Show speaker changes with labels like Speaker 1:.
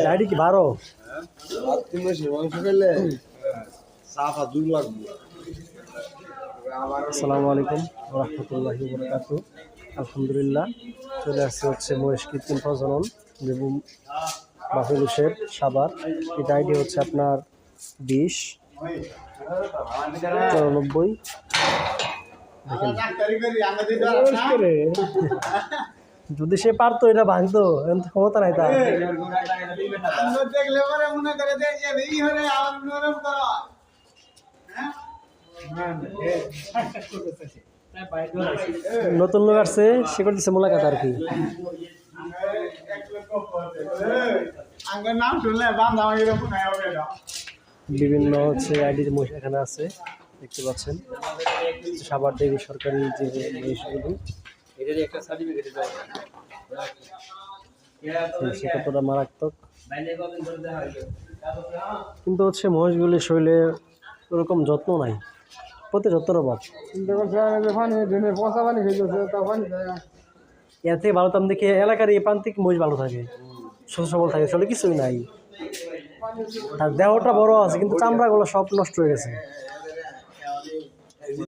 Speaker 1: গাড়ি কি 12
Speaker 2: মাংস খেলে সাফা 2 লাগবে।
Speaker 1: আসসালামু আলাইকুম ওয়া রাহমাতুল্লাহি ওয়া বারাকাতুহু। আলহামদুলিল্লাহ চলে আসছে হচ্ছে মহেশ কৃত্রিম প্রজনন এবং বাফেলুসের সাবার। এটা আইডি হচ্ছে আপনার 2094। যদি সে পারতো এটা ভাঙতো, ক্ষমতা নাই তার। নতুন লোক আসছে, সে করতেছে মোলাকাত আর কি। বিভিন্ন হচ্ছে আইডির মহিষ এখানে আছে, দেখতে পাচ্ছেন। সাবার দেবী সরকারি যে মহিষগুলো, সে কতটা মারাত্মক। কিন্তু হচ্ছে মহিষগুলির শরীরে ওরকম যত্ন নাই, প্রতি যত্নের অভাব। এর থেকে ভালো তো আমি দেখি এলাকার এই প্রান্তিক মহিষ ভালো থাকে, সুস্থ সবল থাকে, আসলে কিছুই নাই। তার দেহটা বড় আছে কিন্তু চামড়াগুলো সব নষ্ট হয়ে গেছে।